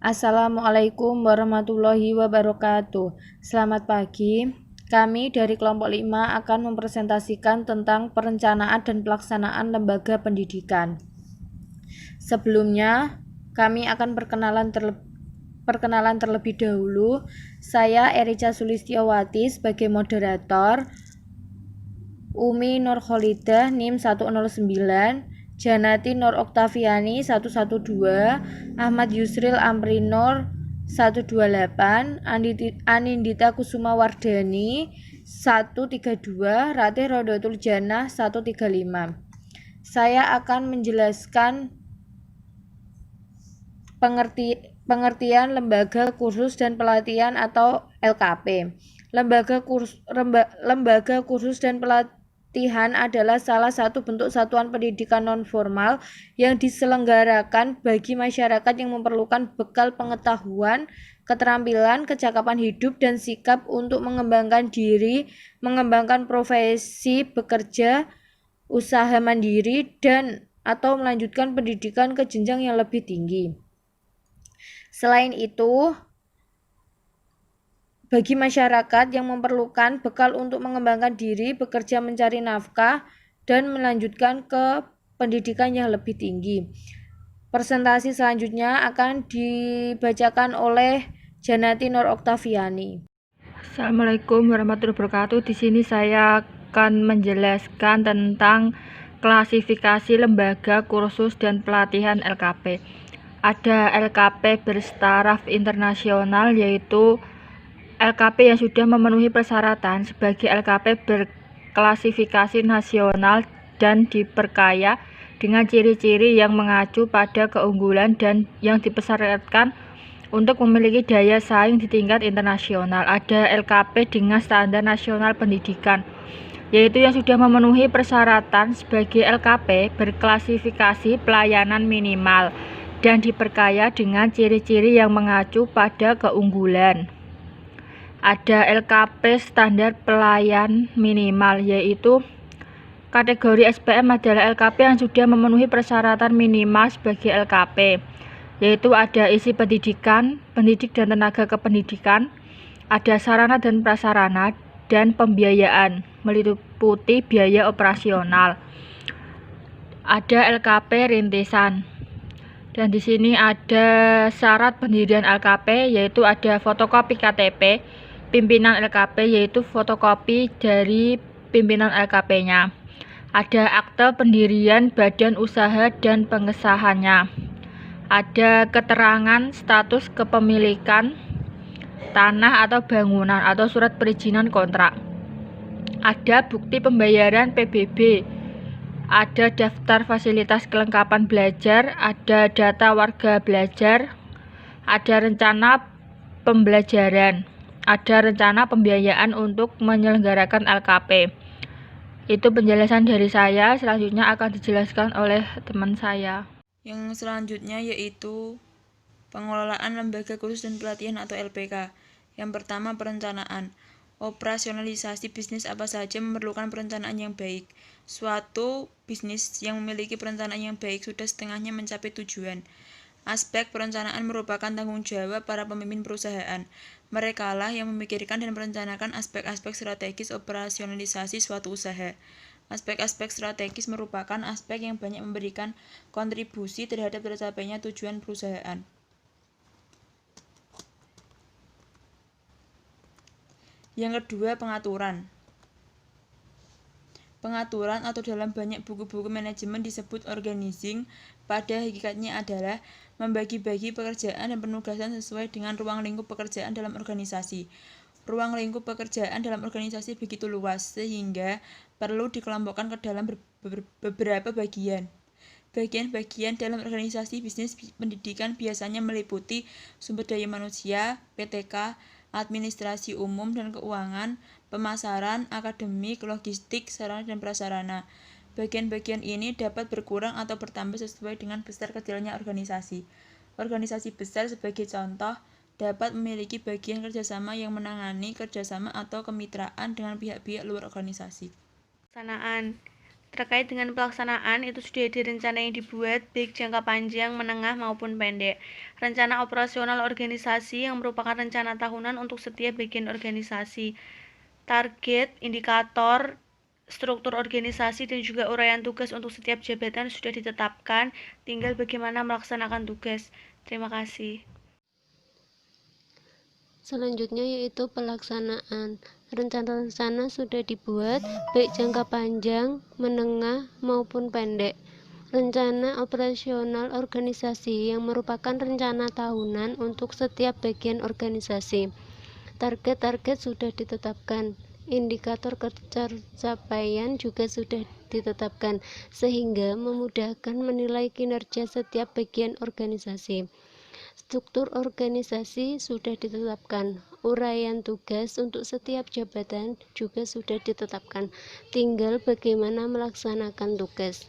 Assalamualaikum warahmatullahi wabarakatuh. Selamat pagi. Kami dari kelompok 5 akan mempresentasikan tentang perencanaan dan pelaksanaan lembaga pendidikan. Sebelumnya, kami akan perkenalan terlebih dahulu. Saya Erica Sulistiawati sebagai moderator, Umi Nurkholidah NIM 109, Janati Nur Oktaviani 112, Ahmad Yusril Amri Nur 128, Anindita Kusuma Wardani 132, Ratih Rodotul Jannah 135. Saya akan menjelaskan pengertian lembaga kursus dan pelatihan atau LKP. Lembaga kursus dan pelatihan adalah salah satu bentuk satuan pendidikan non-formal yang diselenggarakan bagi masyarakat yang memerlukan bekal pengetahuan, keterampilan, kecakapan hidup, dan sikap untuk mengembangkan diri, mengembangkan profesi, bekerja, usaha mandiri, dan atau melanjutkan pendidikan ke jenjang yang lebih tinggi. Selain itu, bagi masyarakat yang memerlukan bekal untuk mengembangkan diri, bekerja mencari nafkah, dan melanjutkan ke pendidikan yang lebih tinggi. Presentasi selanjutnya akan dibacakan oleh Janati Nur Oktaviani. Assalamualaikum warahmatullahi wabarakatuh. Di sini saya akan menjelaskan tentang klasifikasi lembaga kursus dan pelatihan LKP. Ada LKP bertaraf internasional, yaitu LKP yang sudah memenuhi persyaratan sebagai LKP berklasifikasi nasional dan diperkaya dengan ciri-ciri yang mengacu pada keunggulan dan yang dipersyaratkan untuk memiliki daya saing di tingkat internasional. Ada LKP dengan standar nasional pendidikan, yaitu yang sudah memenuhi persyaratan sebagai LKP berklasifikasi pelayanan minimal dan diperkaya dengan ciri-ciri yang mengacu pada keunggulan. Ada LKP standar pelayan minimal, yaitu kategori SPM adalah LKP yang sudah memenuhi persyaratan minimal sebagai LKP, yaitu ada isi pendidikan, pendidik dan tenaga kependidikan, ada sarana dan prasarana, dan pembiayaan, meliputi biaya operasional. Ada LKP rintisan. Dan di sini ada syarat pendirian LKP, yaitu ada fotokopi KTP pimpinan LKP, yaitu fotokopi dari pimpinan LKP-nya. Ada akte pendirian badan usaha dan pengesahannya. Ada keterangan status kepemilikan tanah atau bangunan atau surat perizinan kontrak. Ada bukti pembayaran PBB. Ada daftar fasilitas kelengkapan belajar, ada data warga belajar, ada rencana pembelajaran, ada rencana pembiayaan untuk menyelenggarakan LKP. Itu penjelasan dari saya. Selanjutnya akan dijelaskan oleh teman saya. Yang selanjutnya yaitu pengelolaan lembaga kursus dan pelatihan atau LPK. Yang pertama, perencanaan. Operasionalisasi bisnis apa saja memerlukan perencanaan yang baik. Suatu bisnis yang memiliki perencanaan yang baik sudah setengahnya mencapai tujuan. Aspek perencanaan merupakan tanggung jawab para pemimpin perusahaan. Merekalah yang memikirkan dan merencanakan aspek-aspek strategis operasionalisasi suatu usaha. Aspek-aspek strategis merupakan aspek yang banyak memberikan kontribusi terhadap tercapainya tujuan perusahaan. Yang kedua, pengaturan. Pengaturan atau dalam banyak buku-buku manajemen disebut organizing, pada hakikatnya adalah membagi-bagi pekerjaan dan penugasan sesuai dengan ruang lingkup pekerjaan dalam organisasi. Ruang lingkup pekerjaan dalam organisasi begitu luas, sehingga perlu dikelompokkan ke dalam beberapa bagian. Bagian-bagian dalam organisasi bisnis pendidikan biasanya meliputi sumber daya manusia, PTK, administrasi umum dan keuangan, pemasaran, akademik, logistik, sarana dan prasarana. Bagian-bagian ini dapat berkurang atau bertambah sesuai dengan besar kecilnya organisasi. Organisasi besar sebagai contoh dapat memiliki bagian kerjasama yang menangani kerjasama atau kemitraan dengan pihak-pihak luar organisasi. Pelaksanaan. Terkait dengan pelaksanaan, itu sudah ada rencana yang dibuat, baik jangka panjang, menengah, maupun pendek. Rencana operasional organisasi yang merupakan rencana tahunan untuk setiap bagian organisasi. Target, indikator, struktur organisasi, dan juga uraian tugas untuk setiap jabatan sudah ditetapkan, tinggal bagaimana melaksanakan tugas. Terima kasih. Selanjutnya yaitu pelaksanaan. Rencana-rencana sudah dibuat, baik jangka panjang, menengah, maupun pendek. Rencana operasional organisasi yang merupakan rencana tahunan untuk setiap bagian organisasi. Target-target sudah ditetapkan. Indikator pencapaian juga sudah ditetapkan, sehingga memudahkan menilai kinerja setiap bagian organisasi. Struktur organisasi sudah ditetapkan, uraian tugas untuk setiap jabatan juga sudah ditetapkan, tinggal bagaimana melaksanakan tugas.